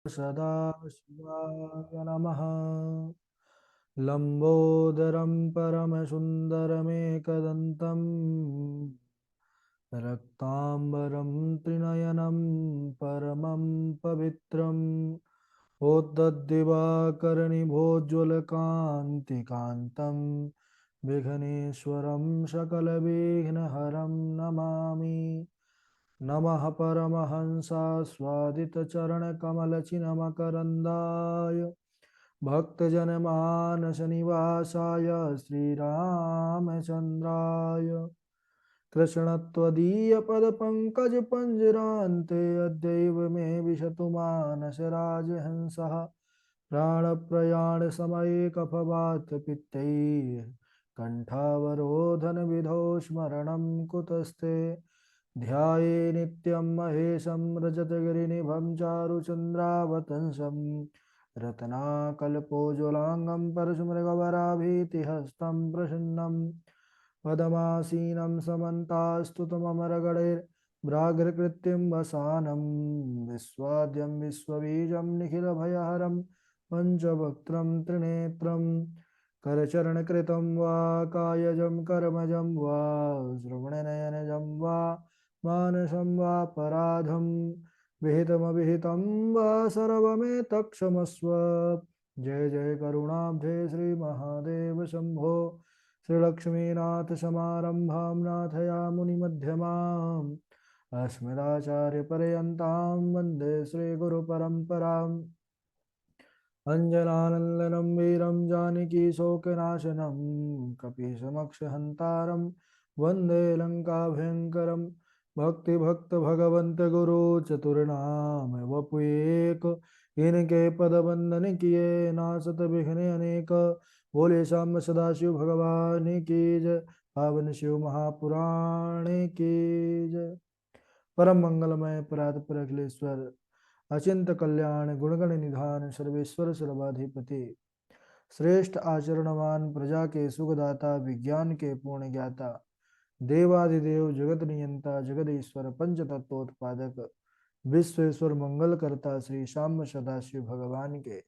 सदाशिवाय नमः। लम्बोदरं परमसुन्दरमेकदन्तं रक्ताम्बरं त्रिनयनं परमं पवित्रम् ओद्दद्दिवाकरनिभोज्ज्वलकान्तिकान्तं विघ्नेश्वरं सकलविघ्नहरं नमामि। नमः परमहंसास्वादितचरणकमलचिन्मकरन्दाय भक्तजनमानसनिवासाय श्रीरामचन्द्राय कृष्णत्वदीयपदपङ्कजपञ्जरान्ते अद्यैव मे विशतु मानसराजहंसः प्राणप्रयाणसमये कफवातपित्तैः कण्ठावरोधनविधौ स्मरणं कुतस्ते ध्याये नित्यं महेशं रजतगिरिनिभं चारुचन्द्रावतंसं रत्नाकल्पोज्ज्वलाङ्गं परशुमृगवराभीतिहस्तं प्रसन्नं पदमासीनं समन्तास्तुतममरगणैर्व्राघ्रकृत्यं वसानं विश्वाद्यं विश्वबीजं निखिलभयहरं पञ्चवक्त्रं त्रिनेत्रं करचरणकृतं वा कायजं कर्मजं वा श्रवणनयनजं वा मानसं वापराधं विहितमविहितं वा सर्वमेतत्क्षमस्व। जय जय करुणाब्धे श्रीमहादेव शम्भो। श्रीलक्ष्मीनाथ समारंभां नाथयामुनिमध्यमाम् अस्मदाचार्यपर्यन्तां वन्दे श्रीगुरुपरम्पराम्। अञ्जनानन्दनं वीरं जानकीशोकनाशनं कपीशमक्षहन्तारं वन्दे लङ्काभयङ्करं भक्तिभक्तभगवन्तगुरु चतुर्नाम वपुएक इनके पद वंदन किए नासत विघ्न अनेक। बोले शाम सदाशिव भगवान की जय। पावन शिव महापुराण की जय। परम मंगलमय परात पर अखिलेश्वर अचिंत कल्याण गुणगण निधान सर्वेश्वर सर्वाधिपति श्रेष्ठ आचरणवान प्रजा के सुखदाता विज्ञान के पूर्ण ज्ञाता देवादिदेव जगत नियंता जगदीश्वर पंच तत्वोत्पादक विश्वेश्वर मंगल करता श्री श्याम सदाशिव भगवान के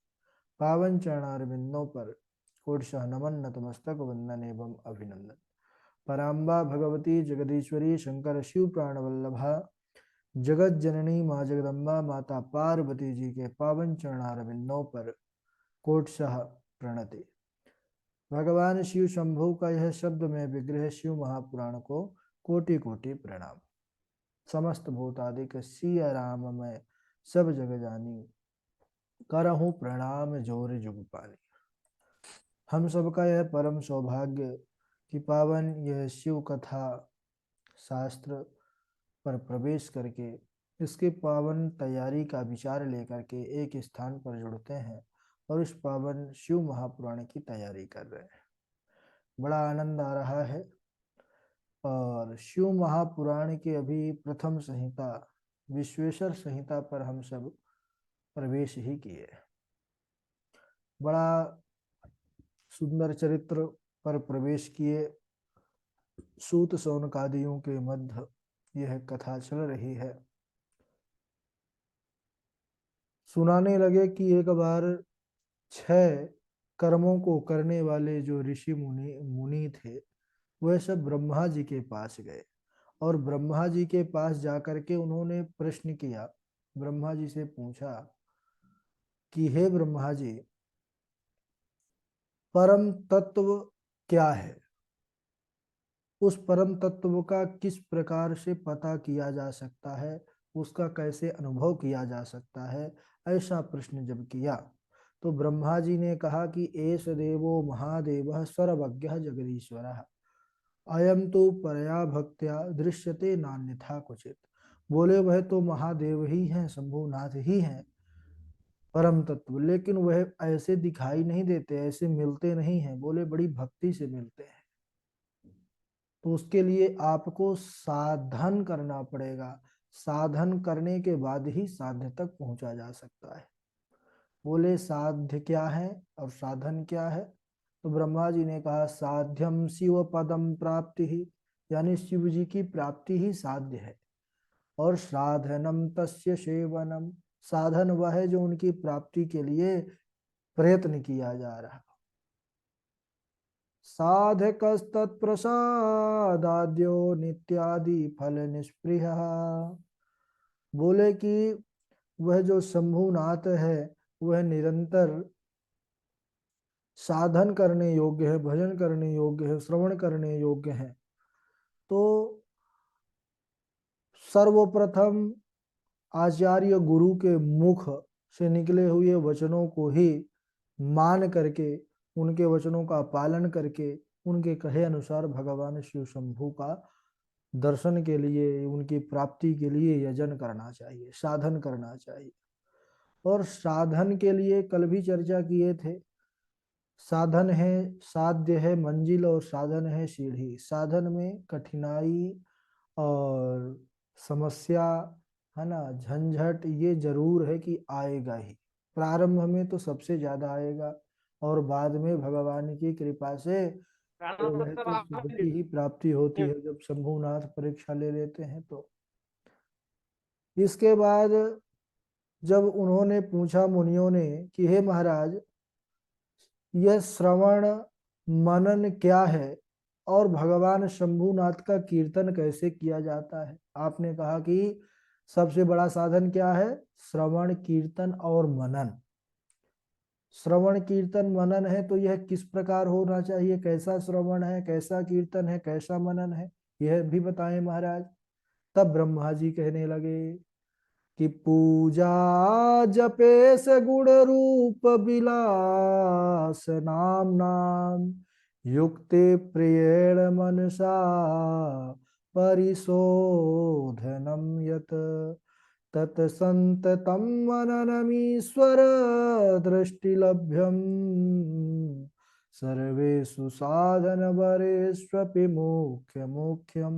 पावन चरणारविंदों पर कोटशः नमन नतमस्तक वंदन एवं अभिनंदन। पराम्बा भगवती जगदीश्वरी शंकर शिव प्राण वल्लभा जगत जननी माँ जगदम्बा माता पार्वती जी के पावन चरणारविंदों पर कोटशः प्रणति। भगवान शिव शंभु का यह शब्द में विग्रह शिव महापुराण को कोटि कोटि प्रणाम। समस्त भूतादिक सिया राम में सब जग जानी करहूँ प्रणाम जोर जुग पानी। हम सबका यह परम सौभाग्य कि पावन यह शिव कथा शास्त्र पर प्रवेश करके इसके पावन तैयारी का विचार लेकर के एक स्थान पर जुड़ते हैं और इस पावन शिव महापुराण की तैयारी कर रहे हैं। बड़ा आनंद आ रहा है। और शिव महापुराण के अभी प्रथम संहिता विश्वेश्वर संहिता पर हम सब प्रवेश ही किए। बड़ा सुंदर चरित्र पर प्रवेश किए। सूत शौनकादियों के मध्य यह कथा चल रही है। सुनाने लगे कि एक बार 6 कर्मों को करने वाले जो ऋषि मुनि मुनि थे वह सब ब्रह्मा जी के पास गए और ब्रह्मा जी के पास जाकर के उन्होंने प्रश्न किया। ब्रह्मा जी से पूछा कि हे ब्रह्मा जी, परम तत्व क्या है? उस परम तत्व का किस प्रकार से पता किया जा सकता है, उसका कैसे अनुभव किया जा सकता है? ऐसा प्रश्न जब किया तो ब्रह्मा जी ने कहा कि एष देवो महादेव सर्वज्ञ जगदीश्वर अयम तो परया भक्त्या दृश्यते नान्यथा क्वचित। बोले वह तो महादेव ही हैं, शंभुनाथ ही हैं परम तत्व, लेकिन वह ऐसे दिखाई नहीं देते, ऐसे मिलते नहीं हैं। बोले बड़ी भक्ति से मिलते हैं। तो उसके लिए आपको साधन करना पड़ेगा। साधन करने के बाद ही साध्य तक पहुंचा जा सकता है। बोले साध्य क्या है और साधन क्या है? तो ब्रह्मा जी ने कहा साध्यम शिव पदम प्राप्ति ही, यानी शिव जी की प्राप्ति ही साध्य है। और साधनम तस्य सेवनम, साधन वह है जो उनकी प्राप्ति के लिए प्रयत्न किया जा रहा। साधकस्तत्प्रसादाद्यो नित्यादि फल निष्पृह। बोले कि वह जो शंभुनाथ है वह निरंतर साधन करने योग्य है, भजन करने योग्य है, श्रवण करने योग्य है। तो सर्वप्रथम आचार्य गुरु के मुख से निकले हुए वचनों को ही मान करके, उनके वचनों का पालन करके, उनके कहे अनुसार भगवान शिव शंभु का दर्शन के लिए, उनकी प्राप्ति के लिए यजन करना चाहिए, साधन करना चाहिए। और साधन के लिए कल भी चर्चा किए थे, साधन है, साध्य है मंजिल, और साधन है सीढ़ी। साधन में कठिनाई और समस्या है ना, झंझट, ये जरूर है कि आएगा ही। प्रारंभ में तो सबसे ज्यादा आएगा, और बाद में भगवान की कृपा से तो वह तो सुख की ही प्राप्ति होती है जब शंभुनाथ परीक्षा ले लेते हैं। तो इसके बाद जब उन्होंने पूछा मुनियों ने कि हे महाराज, यह श्रवण मनन क्या है और भगवान शंभुनाथ का कीर्तन कैसे किया जाता है? आपने कहा कि सबसे बड़ा साधन क्या है? श्रवण कीर्तन और मनन। श्रवण कीर्तन मनन है, तो यह किस प्रकार होना चाहिए? कैसा श्रवण है, कैसा कीर्तन है, कैसा मनन है, यह भी बताएं महाराज। तब ब्रह्मा जी कहने लगे कि पूजा जपेश गुण रूप विलास नाम नाम युक्ति प्रियेण मनसा परिशोधनम यत तत्संततम मननमीश्वर दृष्टिलभ्यम सर्वेषु साधन वरेष्वपि मुख्य मुख्यम।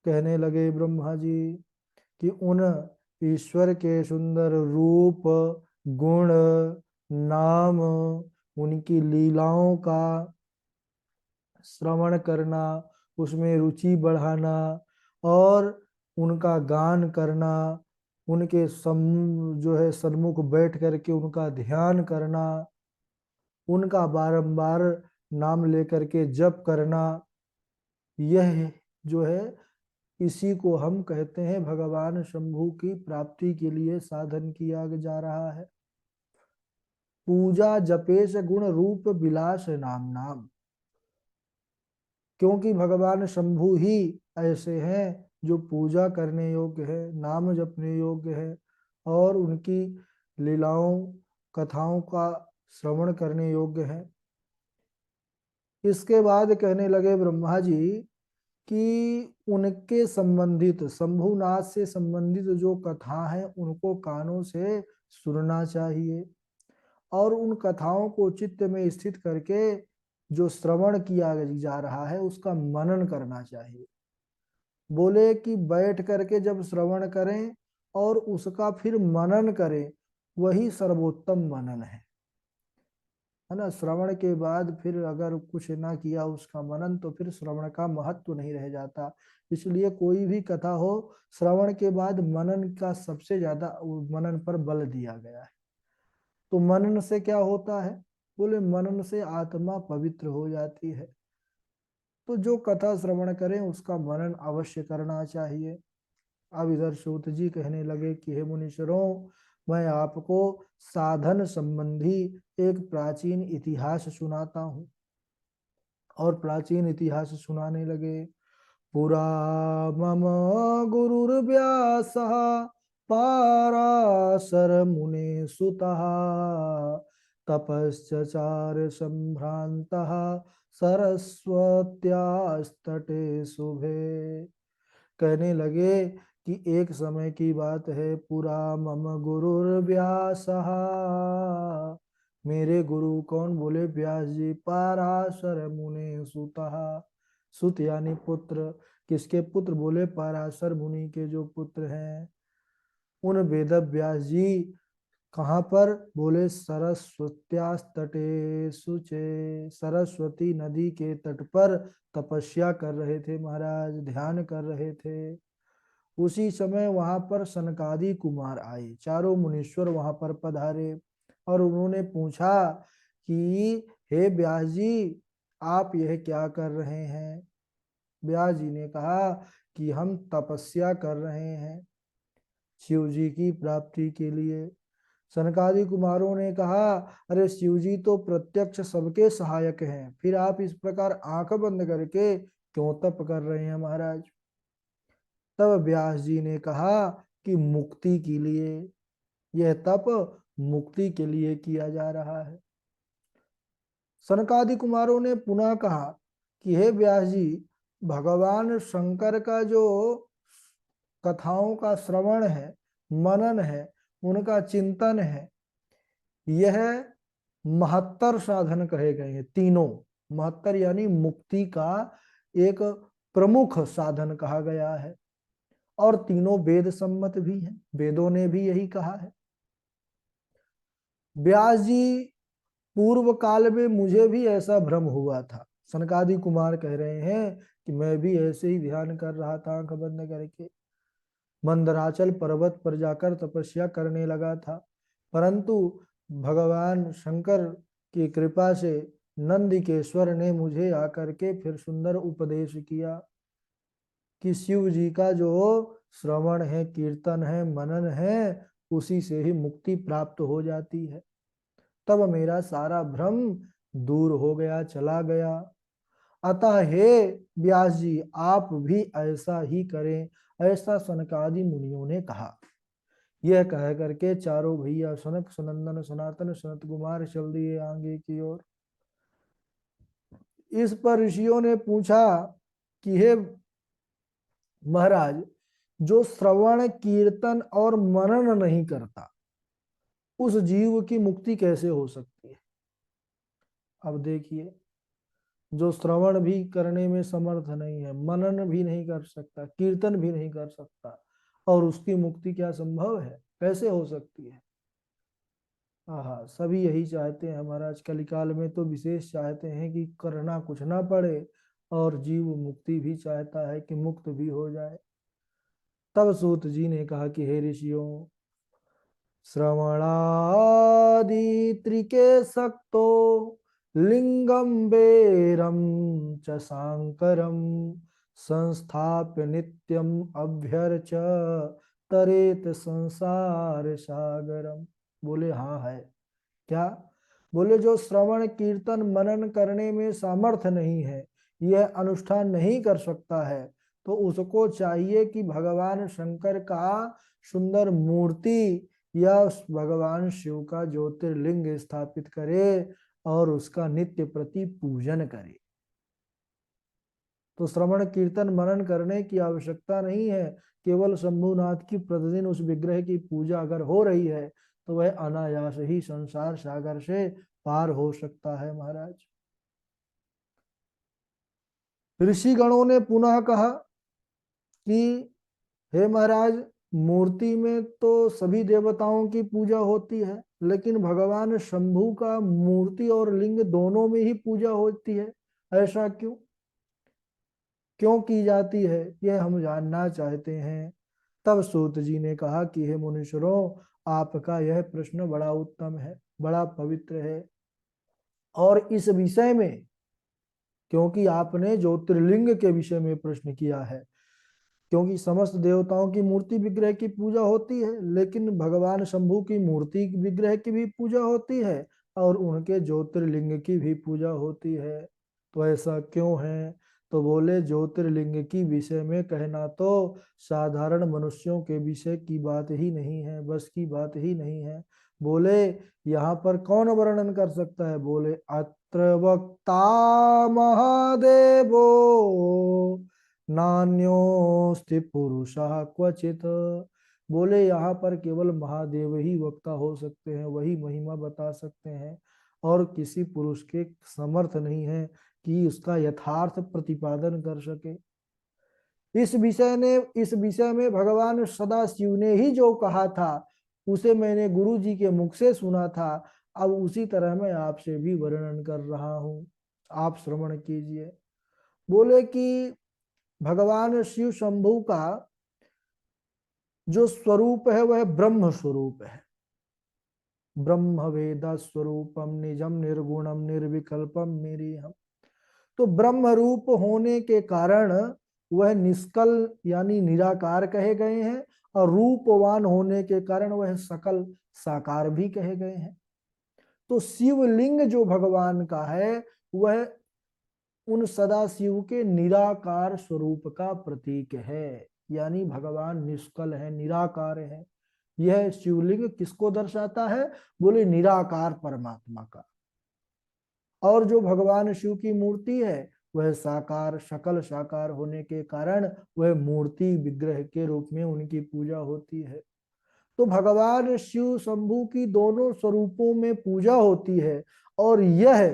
कहने लगे ब्रह्मा जी कि उन ईश्वर के सुंदर रूप, गुण, नाम, उनकी लीलाओं का श्रवण करना, उसमें रुचि बढ़ाना और उनका गान करना, उनके जो है सन्मुख बैठ करके उनका ध्यान करना, उनका बारंबार नाम लेकर के जप करना, यह जो है इसी को हम कहते हैं भगवान शंभु की प्राप्ति के लिए साधन किया जा रहा है। पूजा जपेश गुण रूप विलास नाम नाम, क्योंकि भगवान शंभु ही ऐसे हैं जो पूजा करने योग्य है, नाम जपने योग्य है, और उनकी लीलाओं कथाओं का श्रवण करने योग्य है। इसके बाद कहने लगे ब्रह्मा जी कि उनके संबंधित, शंभुनाथ से संबंधित जो कथा है उनको कानों से सुनना चाहिए, और उन कथाओं को चित्त में स्थित करके जो श्रवण किया जा रहा है उसका मनन करना चाहिए। बोले कि बैठ करके जब श्रवण करें और उसका फिर मनन करें, वही सर्वोत्तम मनन है ना। श्रवण के बाद फिर अगर कुछ ना किया उसका मनन, तो फिर श्रवण का महत्व नहीं रह जाता। इसलिए कोई भी कथा हो, श्रवण के बाद मनन का सबसे ज्यादा मनन पर बल दिया गया है। तो मनन से क्या होता है? बोले मनन से आत्मा पवित्र हो जाती है। तो जो कथा श्रवण करें उसका मनन अवश्य करना चाहिए। अब इधर सूत जी कहने लगे कि हे मुनीश्वरों, मैं आपको साधन संबंधी एक प्राचीन इतिहास सुनाता हूँ। और प्राचीन इतिहास सुनाने लगे। पुरा मम गुरुर्व्यासः पाराशर मुने सुतः तपश्चचार संभ्रांतः सरस्वत्यास्तटे शुभे। कहने लगे कि एक समय की बात है, पुरा मम गुरुर्व्यासः, मेरे गुरु कौन? बोले व्यास जी। पाराशर मुने सुतः, सुत यानी पुत्र। किसके पुत्र? बोले पराशर मुनि के जो पुत्र हैं उन वेद व्यास जी कहाँ पर? बोले सरस्वत्यास तटे सुचे, सरस्वती नदी के तट पर तपस्या कर रहे थे महाराज, ध्यान कर रहे थे। उसी समय वहां पर सनकादि कुमार आए, चारों मुनीश्वर वहां पर पधारे और उन्होंने पूछा कि हे व्यास जी, आप यह क्या कर रहे हैं। व्यास जी ने कहा कि हम तपस्या कर रहे हैं शिव जी की प्राप्ति के लिए। सनकादि कुमारों ने कहा, अरे शिव जी तो प्रत्यक्ष सबके सहायक हैं, फिर आप इस प्रकार आंख बंद करके क्यों तप कर रहे हैं महाराज। तब व्यास जी ने कहा कि मुक्ति के लिए, यह तप मुक्ति के लिए किया जा रहा है। सनकादि कुमारों ने पुनः कहा कि हे व्यास जी, भगवान शंकर का जो कथाओं का श्रवण है, मनन है, उनका चिंतन है, यह महत्तर साधन कहे गए हैं। तीनों महत्तर यानी मुक्ति का एक प्रमुख साधन कहा गया है, और तीनों वेद सम्मत भी हैं, वेदों ने भी यही कहा है। व्यास जी, पूर्व काल में मुझे भी ऐसा भ्रम हुआ था। सनकादि कुमार कह रहे हैं कि मैं भी ऐसे ही ध्यान कर रहा था आंख बंद करके, मंदराचल पर्वत पर जाकर तपस्या करने लगा था, परंतु भगवान शंकर की कृपा से नंदिकेश्वर ने मुझे आकर के फिर सुंदर उपदेश किया कि शिव जी का जो श्रवण है, कीर्तन है, मनन है, उसी से ही मुक्ति प्राप्त हो जाती है। तब मेरा सारा भ्रम दूर हो गया, चला गया। अतः हे व्यास जी, आप भी ऐसा ही करें, ऐसा सनकादि मुनियों ने कहा। यह कह करके चारों भैया सनक, सनंदन, सनातन, सनत कुमार चल दिए आगे की ओर। इस पर ऋषियों ने पूछा कि हे महाराज, जो श्रवण, कीर्तन और मनन नहीं करता, उस जीव की मुक्ति कैसे हो सकती है। अब देखिए, जो श्रवण भी करने में समर्थ नहीं है, मनन भी नहीं कर सकता, कीर्तन भी नहीं कर सकता, और उसकी मुक्ति क्या संभव है, कैसे हो सकती है। हाँ, सभी यही चाहते हैं महाराज, कलिकाल में तो विशेष चाहते हैं कि करना कुछ ना पड़े, और जीव मुक्ति भी चाहता है कि मुक्त भी हो जाए। तब सूत जी ने कहा कि हे ऋषियों, श्रवणादि त्रिके सक्तो लिंगम बेरम च सांकरम संस्थाप्य नित्यम अभ्यर्च तरेत संसार सागरम। बोले हाँ है। क्या? बोले जो श्रवण, कीर्तन, मनन करने में सामर्थ्य नहीं है, यह अनुष्ठान नहीं कर सकता है, तो उसको चाहिए कि भगवान शंकर का सुंदर मूर्ति या भगवान शिव का ज्योतिर्लिंग स्थापित करे और उसका नित्य प्रति पूजन करे। तो श्रवण, कीर्तन, मनन करने की आवश्यकता नहीं है, केवल शंभुनाथ की प्रतिदिन उस विग्रह की पूजा अगर हो रही है तो वह अनायास ही संसार सागर से पार हो सकता है महाराज। ऋषिगणों ने पुनः कहा कि हे महाराज, मूर्ति में तो सभी देवताओं की पूजा होती है, लेकिन भगवान शंभु का मूर्ति और लिंग दोनों में ही पूजा होती है, ऐसा क्यों, क्यों की जाती है, यह हम जानना चाहते हैं। तब सूत जी ने कहा कि हे मुनीश्वरों, आपका यह प्रश्न बड़ा उत्तम है, बड़ा पवित्र है, और इस विषय में, क्योंकि आपने ज्योतिर्लिंग के विषय में प्रश्न किया है, क्योंकि समस्त देवताओं की मूर्ति विग्रह की पूजा होती है, लेकिन भगवान शंभु की मूर्ति विग्रह की भी पूजा होती है, और उनके ज्योतिर्लिंग की भी पूजा होती है। तो ऐसा क्यों है। तो बोले, ज्योतिर्लिंग की विषय में कहना तो साधारण मनुष्यों के विषय की बात ही नहीं है, बस की बात ही नहीं है। बोले, यहाँ पर कौन वर्णन कर सकता है। बोले, अत्र वक्ता महादेवो नान्योस्ति पुरुषः क्वचित। बोले, यहाँ पर केवल महादेव ही वक्ता हो सकते हैं, वही महिमा बता सकते हैं, और किसी पुरुष के समर्थ नहीं है कि उसका यथार्थ प्रतिपादन कर सके। इस विषय में भगवान सदा शिव ने ही जो कहा था, उसे मैंने गुरु जी के मुख से सुना था, अब उसी तरह मैं आपसे भी वर्णन कर रहा हूँ, आप श्रवण कीजिए। बोले कि भगवान शिव शंभु का जो स्वरूप है वह ब्रह्म स्वरूप है। ब्रह्म वेद स्वरूपम निजम निर्गुणम निर्विकल्पम निरीहम। तो ब्रह्म रूप होने के कारण वह निष्कल यानी निराकार कहे गए हैं, और रूपवान होने के कारण वह सकल साकार भी कहे गए हैं। तो शिवलिंग जो भगवान का है वह उन सदा शिव के निराकार स्वरूप का प्रतीक है, यानी भगवान निष्कल है, निराकार है। यह शिवलिंग किसको दर्शाता है? बोले निराकार परमात्मा का। और जो भगवान शिव की मूर्ति है वह साकार सकल साकार होने के कारण वह मूर्ति विग्रह के रूप में उनकी पूजा होती है। तो भगवान शिव शंभु की दोनों स्वरूपों में पूजा होती है, और यह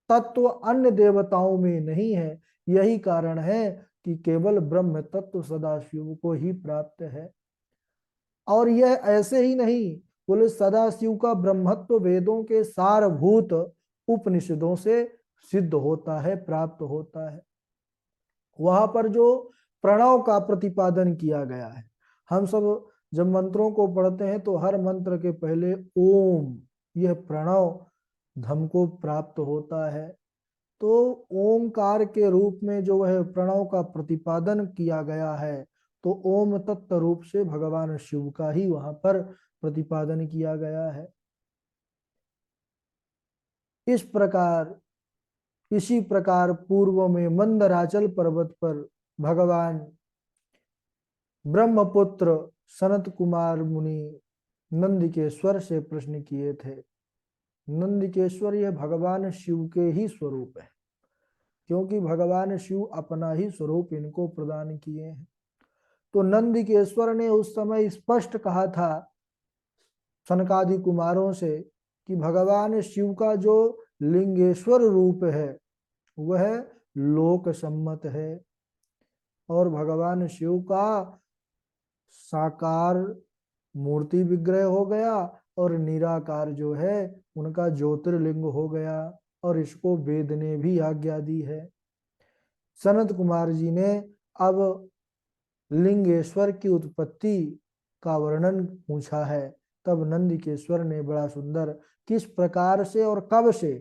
तत्व अन्य देवताओं में नहीं है। यही कारण है कि केवल ब्रह्म तत्व सदाशिव को ही प्राप्त है। और यह ऐसे ही नहीं, बोले सदाशिव का ब्रह्मत्व वेदों के सारभूत उपनिषदों से सिद्ध होता है, प्राप्त होता है। वहां पर जो प्रणव का प्रतिपादन किया गया है, हम सब जब मंत्रों को पढ़ते हैं तो हर मंत्र के पहले ओम, यह प्रणव हमको प्राप्त होता है। तो ओंकार के रूप में जो है प्रणव का प्रतिपादन किया गया है, तो ओम तत्व रूप से भगवान शिव का ही वहां पर प्रतिपादन किया गया है। इस प्रकार इसी प्रकार पूर्व में मंदराचल पर्वत पर भगवान ब्रह्मपुत्र सनत कुमार मुनि नंदिकेश्वर से प्रश्न किए थे। नंदिकेश्वर यह भगवान शिव के ही स्वरूप है, क्योंकि भगवान शिव अपना ही स्वरूप इनको प्रदान किए हैं। तो नंदिकेश्वर ने उस समय स्पष्ट कहा था सनकादि कुमारों से कि भगवान शिव का जो लिंगेश्वर रूप है वह लोक सम्मत है, और भगवान शिव का साकार मूर्ति विग्रह हो गया, और निराकार जो है उनका ज्योतिर्लिंग हो गया, और इसको वेद ने भी आज्ञा दी है। सनत कुमार जी ने अब लिंगेश्वर की उत्पत्ति का वर्णन पूछा है। तब नंदिकेश्वर ने बड़ा सुंदर किस प्रकार से और कब से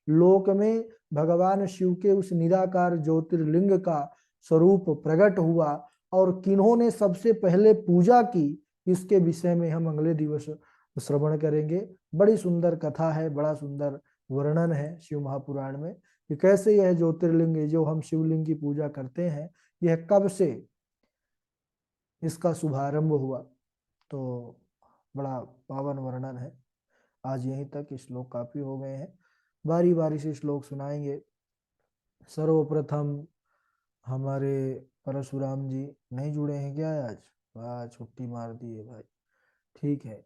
लोक में भगवान शिव के उस निराकार ज्योतिर्लिंग का स्वरूप प्रकट हुआ, और किन्होंने सबसे पहले पूजा की, इसके विषय में हम अगले दिवस श्रवण करेंगे। बड़ी सुंदर कथा है, बड़ा सुंदर वर्णन है शिव महापुराण में कि कैसे यह ज्योतिर्लिंग जो हम शिवलिंग की पूजा करते हैं, यह कब से इसका शुभारंभ हुआ। तो बड़ा पावन वर्णन है। आज यहीं तक, श्लोक काफी हो गए हैं, बारी बारी से श्लोक सुनाएंगे। सर्वप्रथम हमारे परशुराम जी नहीं जुड़े हैं क्या आज? वाह, छुट्टी मार दी है भाई। ठीक है,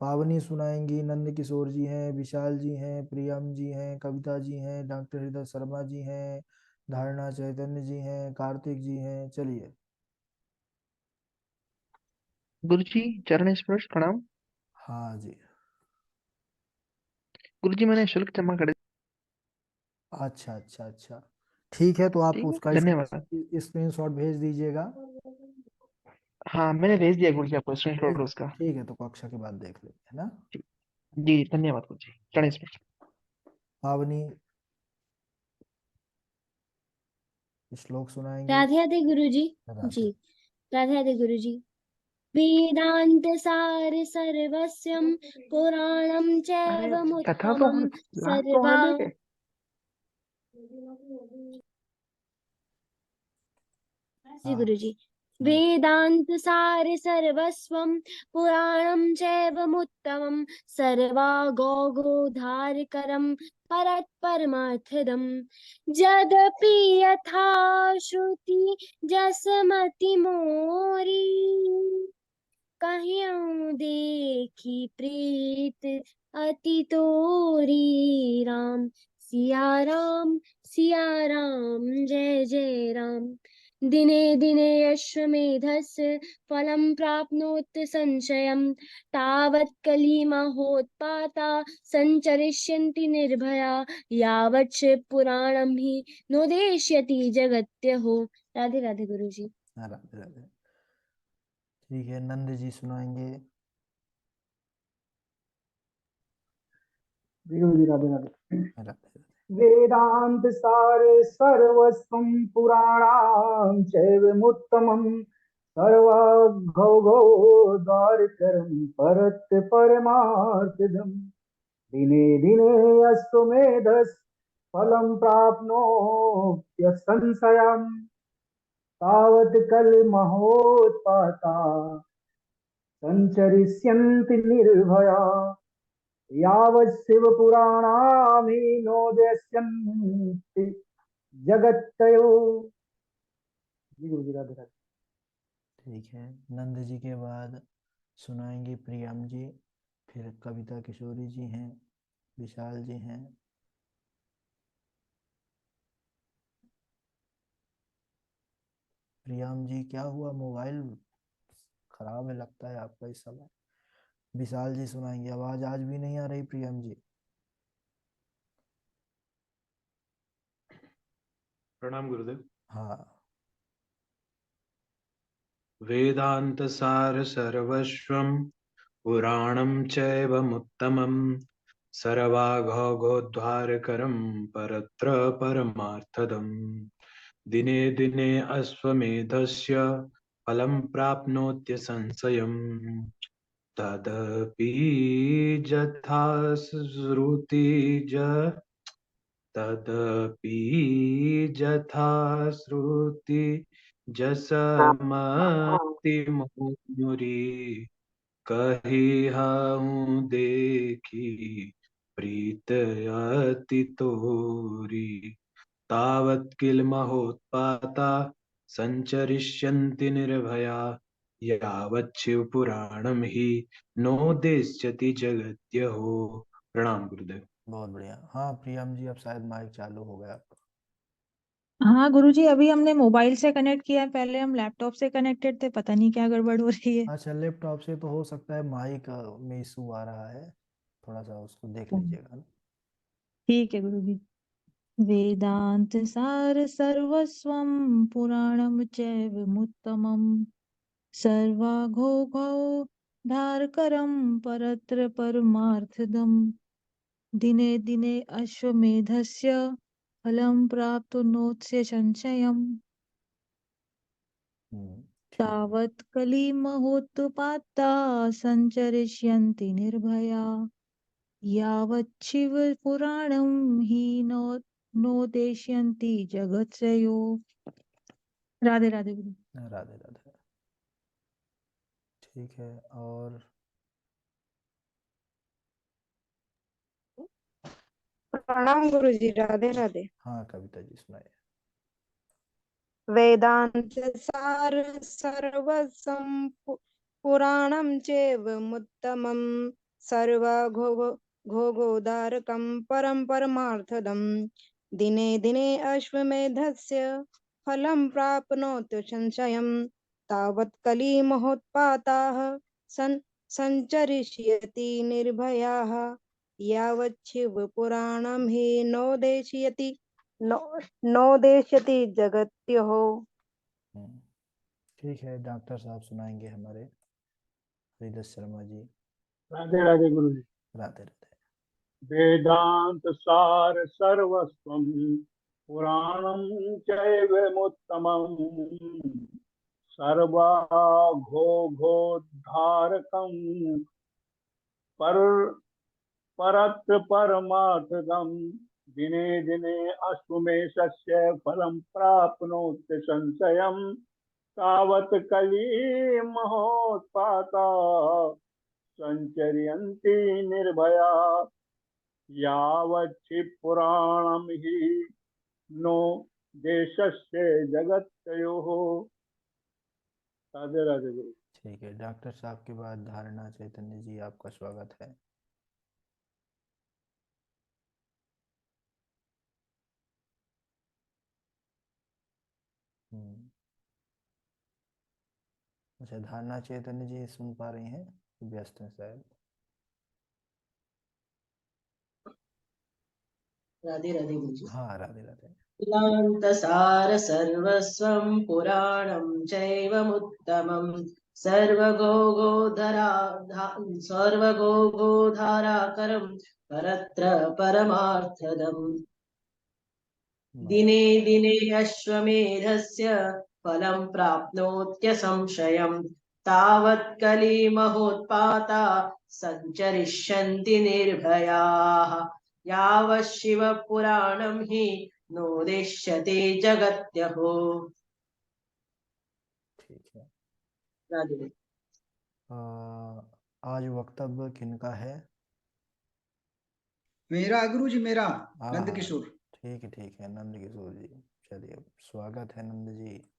पावनी सुनाएंगी। नंद किशोर जी हैं, विशाल जी हैं, प्रियम जी हैं, कविता जी हैं, डॉक्टर हृदय शर्मा जी हैं, धारणा चैतन्य जी हैं, कार्तिक जी हैं। चलिए। गुरु जी चरण स्पर्श प्रणाम। हाँ जी। गुरु जी मैंने शुल्क जमा कर अच्छा अच्छा अच्छा, ठीक है, तो आप ठीक है, उसका धन्यवाद। स्क्रीनशॉट भेज दीजिएगा। हाँ मैंने भेज दिया गुरु जी आपको भेज स्क्रीनशॉट उसका। ठीक है, तो कक्षा के बाद देख लेते हैं ना। जी जी, धन्यवाद गुरु जी, चरण स्पर्श। पावनी श्लोक सुनाएंगे। राधे राधे गुरु जी। जी, राधे। राधे राधे गुरु जी। वेदांत सार सर्वस्यं पुराणं अरे चैव कथा तो मुत्तमं लास्ट तो सर्वा। होने दे। जी हाँ। गुरु जी। वेदांत सार सर्वस्वं पुराणं चैव मुत्तमं सर्वागोगोधारकरं परत्परमार्थदम् यद्यपि यथा श्रुति जसमति मोरी कहियो देखी प्रीत अति तोरी राम सिया राम जय जय राम। दिने दिने अश्वमेधस्य फलं प्राप्नोत संशयं तावत् कलिमहोत्पाता संचरिष्यन्ति निर्भया यावत् शिव पुराणं हि नोदेष्यति जगत्यहो। राधे राधे गुरु जी। हाँ, राधे राधे। ठीक है, नंद जी सुनाएंगे। गुरु जी राधे राधे। राधे राधे। वेदांत सार सर्वस्वं पुराणां चैवमुत्तमं सर्वभौगोद्धारकरं परत् परमार्थदम् दिने दिने अश्वमेधस् फलं प्राप्नोत्य संशयम् तावत् कलिमहोत्पाता संचरिष्यन्ति निर्भया यावत् शिवपुराणानि नोदस्यन्ति जगत्तयो। जी गुरु जी राधे राधे। ठीक है, नंद जी के बाद सुनाएंगे प्रियम जी, फिर कविता किशोरी जी हैं, विशाल जी हैं। प्रियम जी क्या हुआ, मोबाइल खराब है लगता है आपका इस समय। विशाल जी सुनाएंगे, आवाज आज भी नहीं आ रही प्रियम जी। प्रणाम गुरुदेव। हाँ। वेदांत सार सर्वस्वं पुराणं चैवमुत्तमं सर्वाघोघोद्धारकरं परत्र परमार्थदम् दिने दिने अश्वमेधस्य फलं प्राप्नोत्य संशयम् तदपि यथा श्रुति तदपि यथा श्रुति जसमति मुनि कही हूँ देखी प्रीत अति तोरी तावत् किल महोत्पाता संचरिष्यन्ति निर्भया यावत् शिव पुराणम ही नोदेष्यति जगत्यो। प्रणाम गुरुदेव। बहुत बढ़िया। हाँ प्रियम जी, अब शायद माइक चालू हो गया आपका। हाँ गुरुजी, अभी हमने मोबाइल से कनेक्ट किया है, पहले हम लैपटॉप से कनेक्टेड थे, पता नहीं क्या गड़बड़ हो रही है। अच्छा, लैपटॉप से तो हो सकता है माइक में इशू आ रहा है, थोड़ा सा उसको देख लीजिएगा ना। ठीक है गुरुजी। वेदांत सार सर्वस्वं पुराणं चैवमुत्तमं सर्वाघोघौ धारकरं परत्र परमार्थदम् दिने दिने अश्वमेधस्य फलं प्राप्तुनोत्स्य संशयम् ठीक है। तावत् कलिमहोत्पाता संचरिष्यन्ति निर्भया यावत् शिवपुराणं हि नोदेष्यन्ति जगत्स्यो। राधे राधे गुरु। राधे राधे। ठीक है, और प्रणाम गुरु जी राधे राधे। हाँ कविता जी सुनाइए। वेदांत सार सर्वसं पुराणं चैवमुत्तमं सर्वघोघोदारकं परं परमार्थदम् दिने दिने अश्वमेधस्य फलं प्राप्नोति संशयं तावत् कलिमहोत्पाताः संचरिष्यति निर्भयाः यावत् शिवपुराणं हि नोदेष्यति जगत्योः। ठीक है, डॉक्टर साहब सुनाएंगे हमारे हरिदत्त शर्मा जी। राधे राधे गुरु जी। राधे राधे। वेदांत सार सर्वस्वं पुराणं चैवमुत्तमं सर्वाघोघोद्धारकं पर परत्र परमार्थदम् दिने दिने अश्वमेधस्य फलं प्राप्नोति संशयम् तावत् कलिमहोत्पाता संचर्यन्ति निर्भया यावत् पुराणं हि नो देशस्य जगत्तयोः। राधे राधे गुरु। ठीक है, डॉक्टर साहब के बाद धारणा चैतन्य जी, आपका स्वागत है। अच्छा, धारणा चैतन्य जी सुन पा रही हैं? व्यस्त हैं शायद। राधे राधे गुरुजी। हाँ राधे राधे। वेदान्तसार सर्वस्वं पुराणं चैवमुत्तमं सर्वगो गोधाराकरं परत्र परमार्थदम् दिने दिने अश्वमेधस्य फलं प्राप्नोत्यसंशयम् तावत् कलिमहोत्पाता सञ्चरिष्यन्ति निर्भयाः यावत् शिवपुराणं हि नोदिष्यते जगत्यहो। ठीक है। राधे। आज वक्तव्य किनका है? मेरा गुरुजी, मेरा हाँ नंद हाँ, किशोर। ठीक है नंद किशोर जी। चलिए, स्वागत है नंद जी।